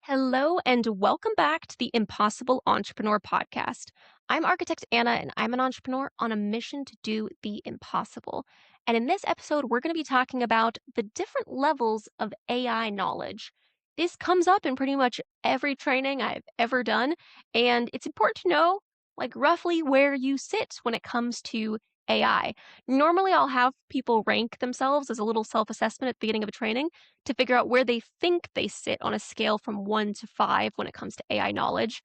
Hello, and welcome back to the Impossible Entrepreneur podcast. I'm architect Anna, and I'm an entrepreneur on a mission to do the impossible. And in this episode, we're going to be talking about the different levels of AI knowledge. This comes up in pretty much every training I've ever done, and it's important to know, like, roughly where you sit when it comes to AI. Normally, I'll have people rank themselves as a little self assessment at the beginning of a training to figure out where they think they sit on a scale from 1 to 5 when it comes to AI knowledge.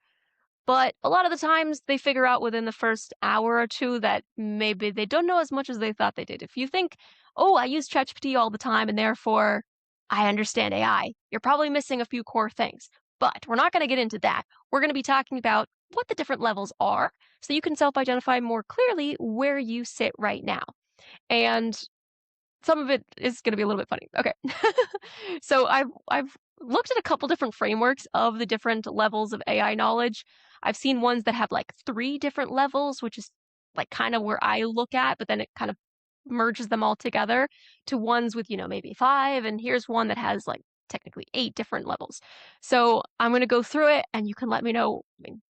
But a lot of the times they figure out within the first hour or two that maybe they don't know as much as they thought they did. If you think, oh, I use ChatGPT all the time and therefore I understand AI, you're probably missing a few core things. But we're not going to get into that. We're going to be talking about what the different levels are so you can self identify more clearly where you sit right now. And some of it is gonna be a little bit funny. Okay. So I've looked at a couple different frameworks of the different levels of AI knowledge. I've seen ones that have, like, 3 different levels, which is, like, kind of where I look at, but then it kind of merges them all together to ones with, maybe 5, and here's one that has, like, technically 8 different levels. So I'm gonna go through it, and you can let me know,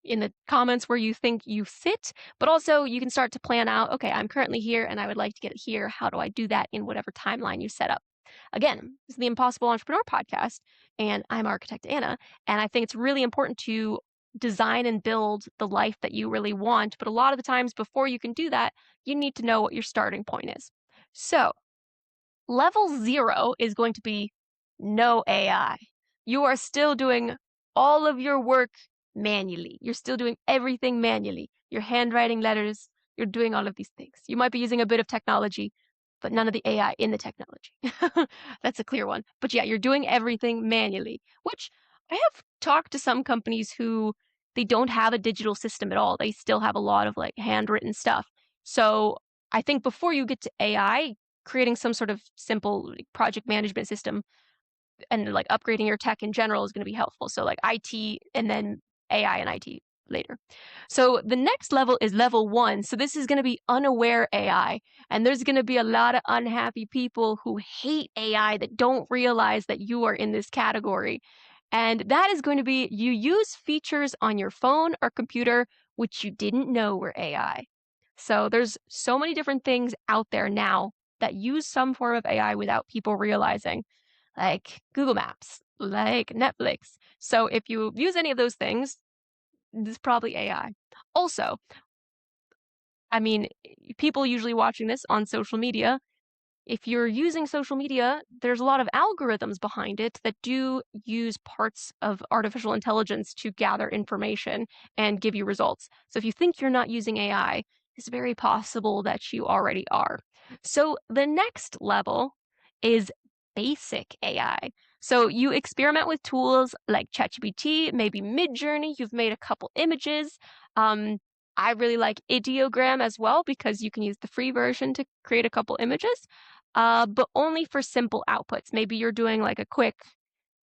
in the comments where you think you sit, but also you can start to plan out, okay, I'm currently here and I would like to get here. How do I do that in whatever timeline you set up? Again, this is the Impossible Entrepreneur podcast, and I'm architect Anna. And I think it's really important to design and build the life that you really want. But a lot of the times, before you can do that, you need to know what your starting point is. So, level 0 is going to be no AI. You are still doing all of your work manually. You're still doing everything manually. You're handwriting letters. You're doing all of these things. You might be using a bit of technology, but none of the AI in the technology. That's a clear one. But yeah, you're doing everything manually, which I have talked to some companies who they don't have a digital system at all. They still have a lot of like handwritten stuff. So I think before you get to AI, creating some sort of simple like, project management system and like upgrading your tech in general is going to be helpful. So like IT and then AI and IT later. So the next level is level 1. So this is going to be unaware AI. And there's going to be a lot of unhappy people who hate AI that don't realize that you are in this category. And that is going to be you use features on your phone or computer which you didn't know were AI. So there's so many different things out there now that use some form of AI without people realizing, like Google Maps, like Netflix. So if you use any of those things, this is probably AI. Also, I mean, people usually watching this on social media, if you're using social media, there's a lot of algorithms behind it that do use parts of artificial intelligence to gather information and give you results. So if you think you're not using AI, it's very possible that you already are. So the next level is basic AI. So you experiment with tools like ChatGPT, maybe Midjourney, you've made a couple images. I really like Ideogram as well because you can use the free version to create a couple images, but only for simple outputs. Maybe you're doing like a quick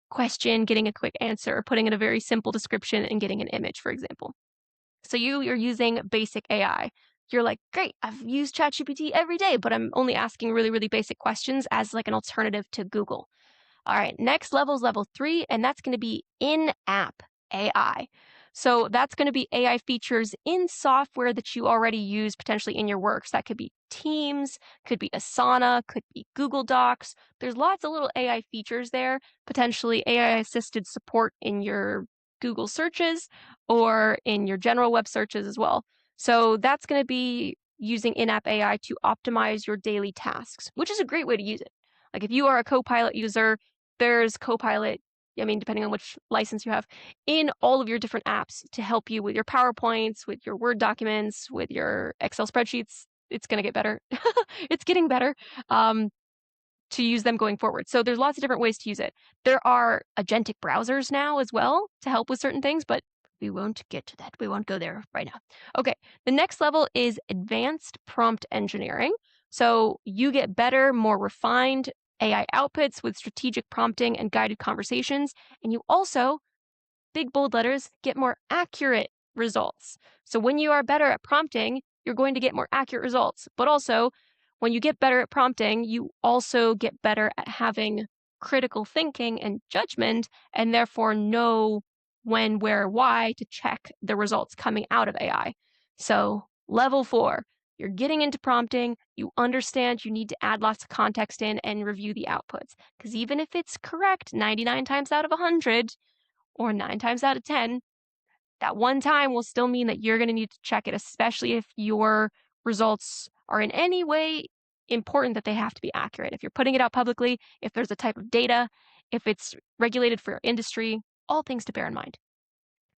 question, getting a quick answer, putting in a very simple description and getting an image, for example. So you're using basic AI. You're like, great, I've used ChatGPT every day, but I'm only asking really, really basic questions as like an alternative to Google. All right, next level is level 3, and that's going to be in-app AI. So that's going to be AI features in software that you already use potentially in your works. That could be Teams, could be Asana, could be Google Docs. There's lots of little AI features there, potentially AI assisted support in your Google searches or in your general web searches as well. So that's going to be using in-app AI to optimize your daily tasks, which is a great way to use it. Like if you are a Copilot user, there's Copilot, I mean, depending on which license you have, in all of your different apps to help you with your PowerPoints, with your Word documents, with your Excel spreadsheets. It's going to get better. It's getting better to use them going forward. So there's lots of different ways to use it. There are agentic browsers now as well to help with certain things, but we won't get to that. We won't go there right now. Okay, the next level is advanced prompt engineering. So you get better, more refined AI outputs with strategic prompting and guided conversations. And you also, big bold letters, get more accurate results. So when you are better at prompting, you're going to get more accurate results. But also, when you get better at prompting, you also get better at having critical thinking and judgment, and therefore know when, where, why to check the results coming out of AI. So level 4, you're getting into prompting, you understand you need to add lots of context in and review the outputs. Because even if it's correct 99 times out of 100 or 9 times out of 10, that one time will still mean that you're going to need to check it, especially if your results are in any way important that they have to be accurate. If you're putting it out publicly, if there's a type of data, if it's regulated for your industry, all things to bear in mind.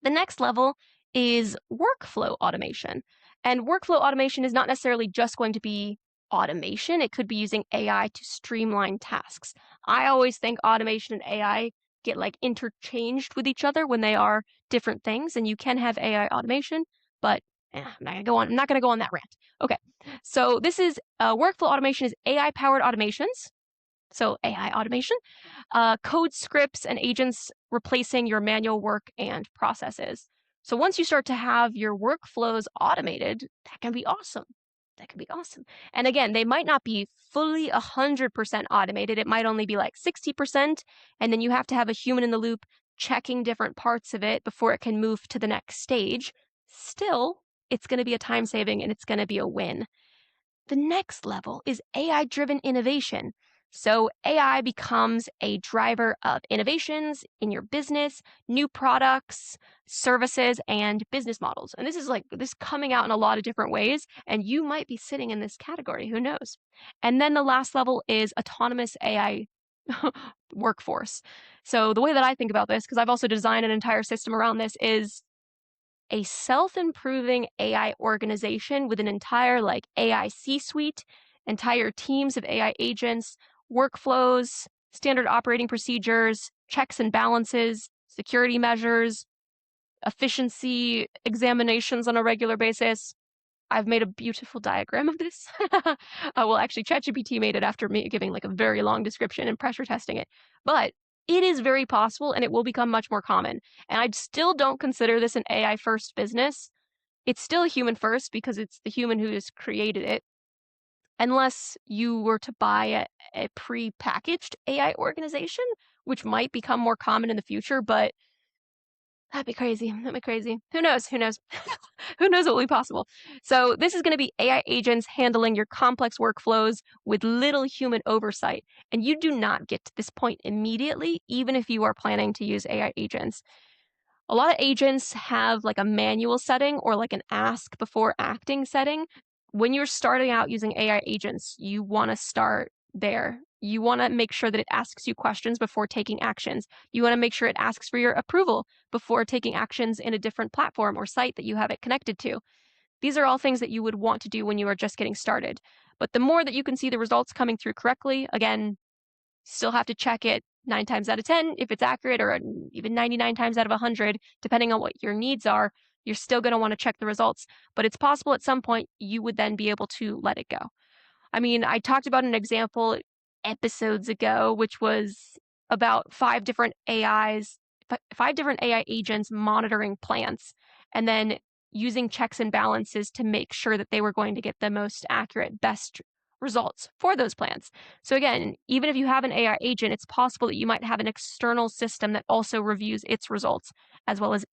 The next level is workflow automation. And workflow automation is not necessarily just going to be automation. It could be using AI to streamline tasks. I always think automation and AI get like interchanged with each other when they are different things, and you can have AI automation, but I'm not going to go on that rant. Okay. So this is workflow automation is AI powered automations. So AI automation, code scripts and agents replacing your manual work and processes. So once you start to have your workflows automated, that can be awesome. That can be awesome. And again, they might not be fully 100% automated. It might only be like 60%. And then you have to have a human in the loop checking different parts of it before it can move to the next stage. Still, it's going to be a time saving and it's going to be a win. The next level is AI-driven innovation. So AI becomes a driver of innovations in your business, new products, services, and business models. And this is coming out in a lot of different ways, and you might be sitting in this category, who knows? And then the last level is autonomous AI workforce. So the way that I think about this, because I've also designed an entire system around this, is a self-improving AI organization with an entire like AI C-suite, entire teams of AI agents, workflows, standard operating procedures, checks and balances, security measures, efficiency examinations on a regular basis. I've made a beautiful diagram of this. Well, actually, ChatGPT made it after me giving like a very long description and pressure testing it. But it is very possible, and it will become much more common. And I still don't consider this an AI first business. It's still human first because it's the human who has created it. Unless you were to buy a pre-packaged AI organization, which might become more common in the future, but that'd be crazy. That'd be crazy. Who knows? Who knows? Who knows what will be possible? So this is going to be AI agents handling your complex workflows with little human oversight. And you do not get to this point immediately, even if you are planning to use AI agents. A lot of agents have like a manual setting or like an ask before acting setting. When you're starting out using AI agents, you want to start there. You want to make sure that it asks you questions before taking actions. You want to make sure it asks for your approval before taking actions in a different platform or site that you have it connected to. These are all things that you would want to do when you are just getting started. But the more that you can see the results coming through correctly, again, still have to check it 9 times out of 10 if it's accurate, or even 99 times out of 100, depending on what your needs are. You're still going to want to check the results, but it's possible at some point you would then be able to let it go. I mean, I talked about an example episodes ago, which was about 5 different AI agents monitoring plants and then using checks and balances to make sure that they were going to get the most accurate, best results for those plants. So again, even if you have an AI agent, it's possible that you might have an external system that also reviews its results, as well as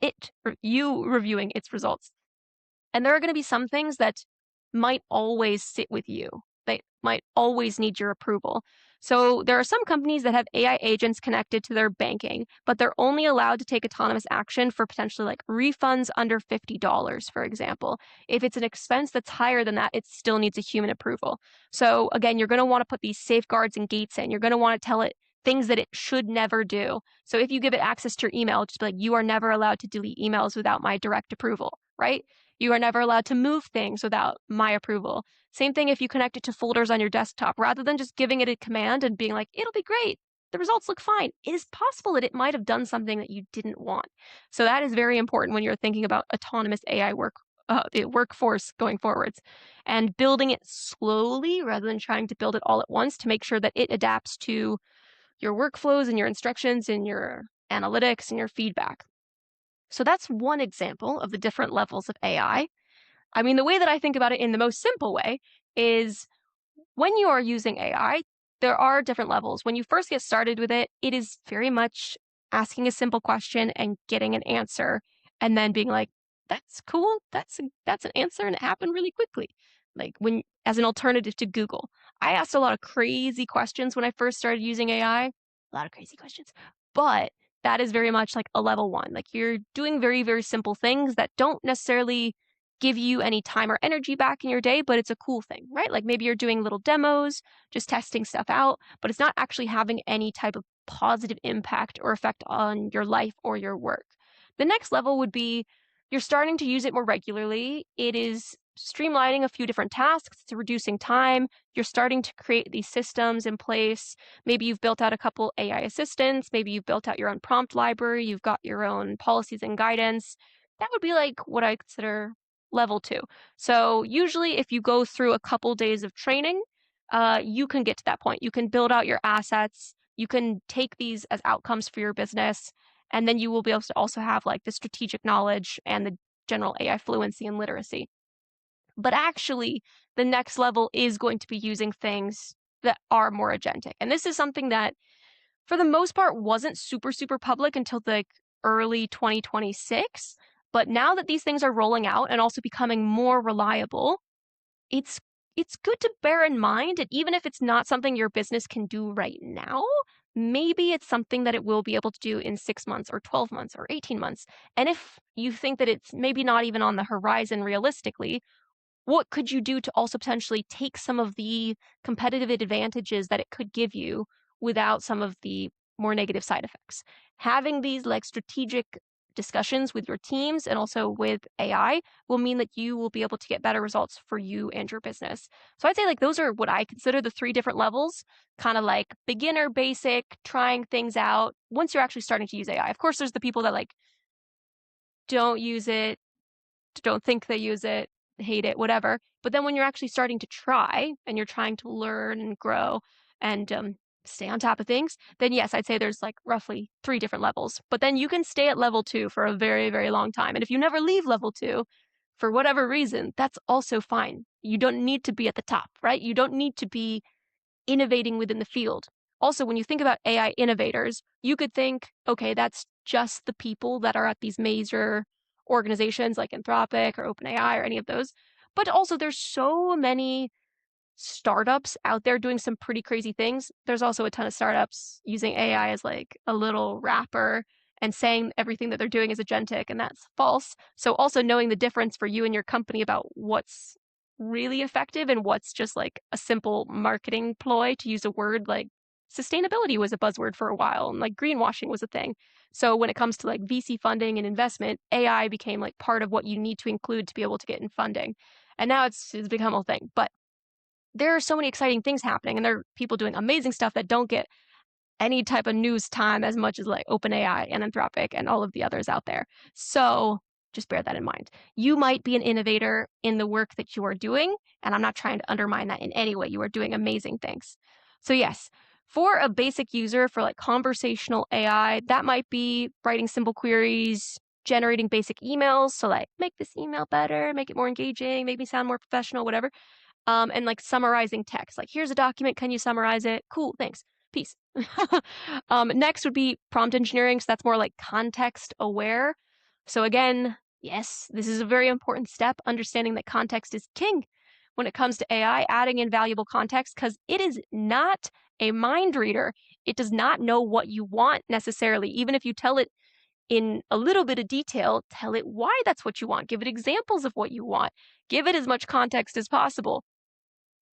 you reviewing its results. And there are going to be some things that might always sit with you. They might always need your approval. So there are some companies that have AI agents connected to their banking, but they're only allowed to take autonomous action for potentially like refunds under $50, for example. If it's an expense that's higher than that, it still needs a human approval. So again, you're going to want to put these safeguards and gates in. You're going to want to tell it things that it should never do. So if you give it access to your email, just be like, you are never allowed to delete emails without my direct approval, right? You are never allowed to move things without my approval. Same thing if you connect it to folders on your desktop. Rather than just giving it a command and being like, it'll be great, the results look fine, it is possible that it might have done something that you didn't want. So that is very important when you're thinking about autonomous AI the workforce going forwards, and building it slowly rather than trying to build it all at once to make sure that it adapts to your workflows and your instructions and your analytics and your feedback. So that's one example of the different levels of AI. I mean, the way that I think about it in the most simple way is when you are using AI, there are different levels. When you first get started with it, it is very much asking a simple question and getting an answer, and then being like, "That's cool. That's an answer, and it happened really quickly." Like when as an alternative to Google, I asked a lot of crazy questions when I first started using AI. A lot of crazy questions, but that is very much like a level one. Like you're doing very, very simple things that don't necessarily give you any time or energy back in your day, but it's a cool thing, right? Like maybe you're doing little demos, just testing stuff out, but it's not actually having any type of positive impact or effect on your life or your work. The next level would be you're starting to use it more regularly. It is streamlining a few different tasks, it's reducing time. You're starting to create these systems in place. Maybe you've built out a couple AI assistants, maybe you've built out your own prompt library, you've got your own policies and guidance. That would be like what I consider level two. So usually if you go through a couple days of training, you can get to that point. You can build out your assets. You can take these as outcomes for your business. And then you will be able to also have like the strategic knowledge and the general AI fluency and literacy. But actually, the next level is going to be using things that are more agentic. And this is something that, for the most part, wasn't super, super public until like early 2026. But now that these things are rolling out and also becoming more reliable, it's it's good to bear in mind, and even if it's not something your business can do right now, maybe it's something that it will be able to do in 6 months or 12 months or 18 months. And if you think that it's maybe not even on the horizon realistically, what could you do to also potentially take some of the competitive advantages that it could give you without some of the more negative side effects? Having these like strategic discussions with your teams and also with AI will mean that you will be able to get better results for you and your business. So I'd say like those are what I consider the three different levels, kind of like beginner, basic, trying things out. Once you're actually starting to use AI, of course, there's the people that like don't use it, don't think they use it, hate it, whatever. But then when you're actually starting to try and you're trying to learn and grow and stay on top of things, then yes, I'd say there's like roughly three different levels. But then you can stay at level two for a very, very long time. And if you never leave level two, for whatever reason, that's also fine. You don't need to be at the top, right? You don't need to be innovating within the field. Also, when you think about AI innovators, you could think, okay, that's just the people that are at these major organizations like Anthropic or OpenAI or any of those. But also, there's so many startups out there doing some pretty crazy things. There's also a ton of startups using AI as like a little wrapper and saying everything that they're doing is agentic, and that's false. So also knowing the difference for you and your company about what's really effective and what's just like a simple marketing ploy, to use a word like sustainability was a buzzword for a while and like greenwashing was a thing. So when it comes to like VC funding and investment, AI became like part of what you need to include to be able to get in funding. And now it's become a thing. But there are so many exciting things happening, and there are people doing amazing stuff that don't get any type of news time as much as like OpenAI and Anthropic and all of the others out there. So just bear that in mind. You might be an innovator in the work that you are doing, and I'm not trying to undermine that in any way. You are doing amazing things. So yes, for a basic user for like conversational AI, that might be writing simple queries, generating basic emails. So like make this email better, make it more engaging, make me sound more professional, whatever. And like summarizing text. Like, here's a document. Can you summarize it? Cool. Thanks. Peace. Next would be prompt engineering. So that's more like context aware. So again, yes, this is a very important step, understanding that context is king when it comes to AI, adding in valuable context, because it is not a mind reader. It does not know what you want necessarily. Even if you tell it in a little bit of detail, tell it why that's what you want. Give it examples of what you want. Give it as much context as possible.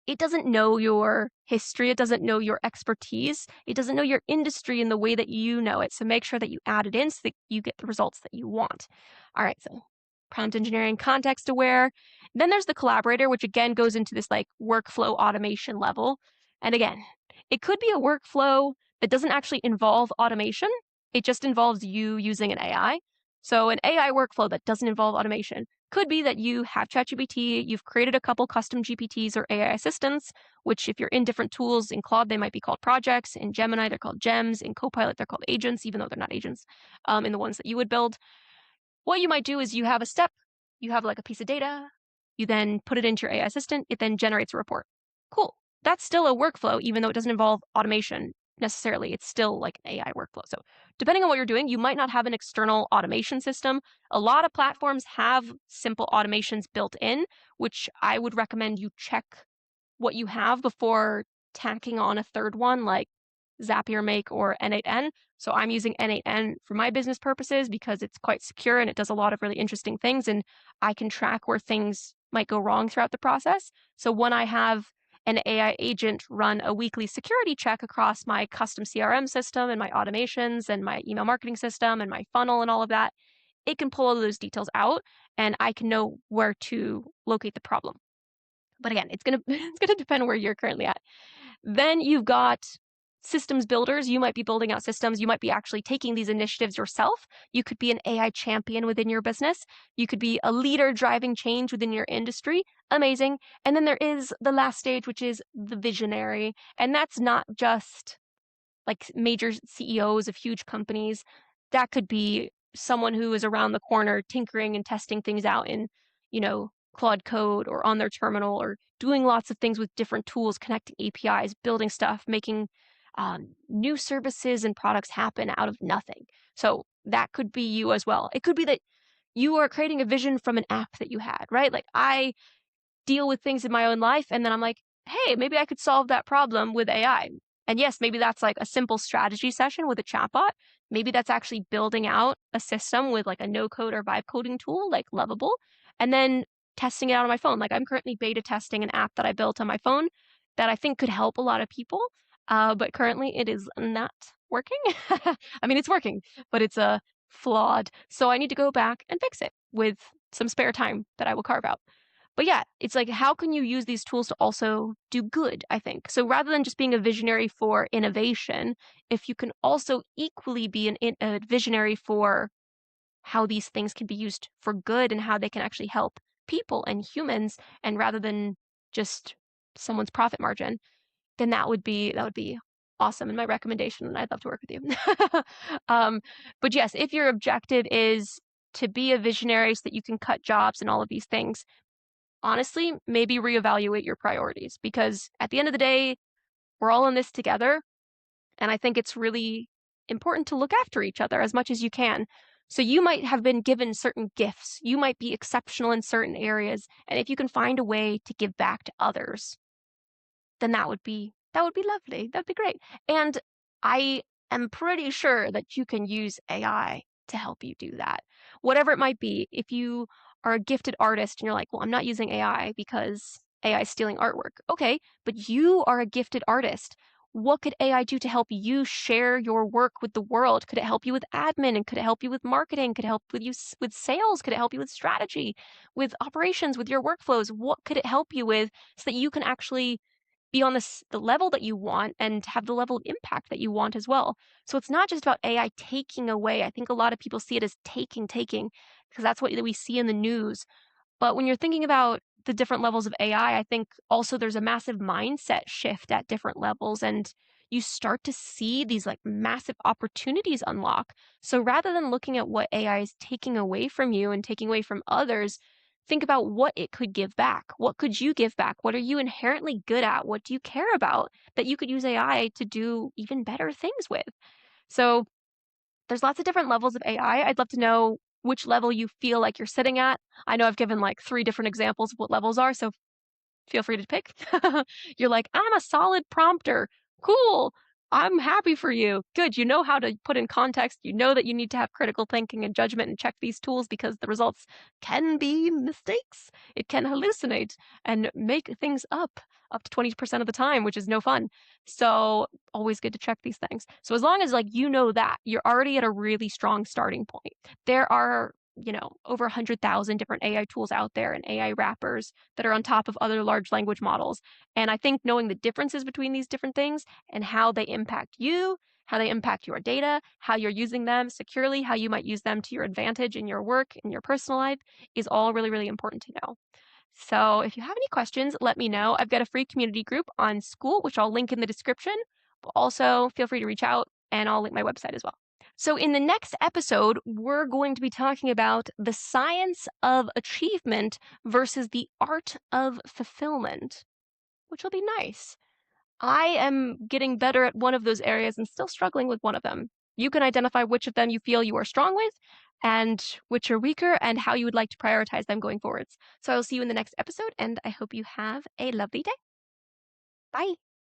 It doesn't know your history. It doesn't know your expertise. It doesn't know your industry in the way that you know it. So make sure that you add it in so that you get the results that you want. All right, so prompt engineering, context aware. Then there's the collaborator, which again goes into this like workflow automation level. And again, it could be a workflow that doesn't actually involve automation. It just involves you using an AI. So an AI workflow that doesn't involve automation could be that you have ChatGPT, you've created a couple custom GPTs or AI assistants, which if you're in different tools, in Claude, they might be called projects. In Gemini, they're called gems. In Copilot, they're called agents, even though they're not agents, in the ones that you would build. What you might do is you have a step, you have like a piece of data, you then put it into your AI assistant, it then generates a report. Cool. that's still a workflow, even though it doesn't involve automation necessarily. It's still like an AI workflow. So depending on what you're doing, you might not have an external automation system. A lot of platforms have simple automations built in, which I would recommend you check what you have before tacking on a third one like Zapier Make or N8N. So I'm using N8N for my business purposes because it's quite secure and it does a lot of really interesting things, and I can track where things might go wrong throughout the process. So when I have an AI agent run a weekly security check across my custom CRM system and my automations and my email marketing system and my funnel and all of that, it can pull all of those details out and I can know where to locate the problem. But again, it's gonna it's gonna depend where you're currently at. Then you've got systems builders. You might be building out systems. You might be actually taking these initiatives yourself. You could be an AI champion within your business. You could be a leader driving change within your industry. Amazing. And then there is the last stage, which is the visionary. And that's not just like major CEOs of huge companies. That could be someone who is around the corner tinkering and testing things out in, Claude Code or on their terminal, or doing lots of things with different tools, connecting APIs, building stuff, making new services and products happen out of nothing. So that could be you as well. It could be that you are creating a vision from an app that you had, right? Like I deal with things in my own life. And then I'm like, hey, maybe I could solve that problem with AI. And yes, maybe that's like a simple strategy session with a chatbot. Maybe that's actually building out a system with like a no code or vibe coding tool like Lovable, and then testing it out on my phone. Like I'm currently beta testing an app that I built on my phone that I think could help a lot of people. But currently it is not working. I mean, it's working, but it's flawed. So I need to go back and fix it with some spare time that I will carve out. But yeah, it's like, how can you use these tools to also do good, I think? So rather than just being a visionary for innovation, if you can also equally be a visionary for how these things can be used for good and how they can actually help people and humans, and rather than just someone's profit margin, then that would be awesome and my recommendation, and I'd love to work with you. But yes, if your objective is to be a visionary so that you can cut jobs and all of these things, honestly, maybe reevaluate your priorities, because at the end of the day, we're all in this together. And I think it's really important to look after each other as much as you can. So you might have been given certain gifts. You might be exceptional in certain areas. And if you can find a way to give back to others, then that would be lovely. That'd be great. And I am pretty sure that you can use AI to help you do that. Whatever it might be, if you are a gifted artist and you're like, well, I'm not using AI because AI is stealing artwork. Okay, but you are a gifted artist. What could AI do to help you share your work with the world? Could it help you with admin? And could it help you with marketing? Could it help with you with sales? Could it help you with strategy, with operations, with your workflows? What could it help you with so that you can actually be on the level that you want and have the level of impact that you want as well? So it's not just about AI taking away. I think a lot of people see it as taking, because that's what we see in the news. But when you're thinking about the different levels of AI, I think also there's a massive mindset shift at different levels, and you start to see these like massive opportunities unlock. So rather than looking at what AI is taking away from you and taking away from others, think about what it could give back. What could you give back? What are you inherently good at? What do you care about that you could use AI to do even better things with? So there's lots of different levels of AI. I'd love to know which level you feel like you're sitting at. I know I've given like 3 different examples of what levels are, so feel free to pick. You're like, I'm a solid prompter. Cool. I'm happy for you. Good. You know how to put in context. You know that you need to have critical thinking and judgment and check these tools because the results can be mistakes. It can hallucinate and make things up to 20% of the time, which is no fun. So always good to check these things. So as long as like you know that, you're already at a really strong starting point. There are over 100,000 different AI tools out there and AI wrappers that are on top of other large language models. And I think knowing the differences between these different things and how they impact you, how they impact your data, how you're using them securely, how you might use them to your advantage in your work, in your personal life, is all really, really important to know. So if you have any questions, let me know. I've got a free community group on School, which I'll link in the description. But also feel free to reach out, and I'll link my website as well. So in the next episode, we're going to be talking about the science of achievement versus the art of fulfillment, which will be nice. I am getting better at one of those areas and still struggling with one of them. You can identify which of them you feel you are strong with and which are weaker and how you would like to prioritize them going forwards. So I will see you in the next episode, and I hope you have a lovely day. Bye.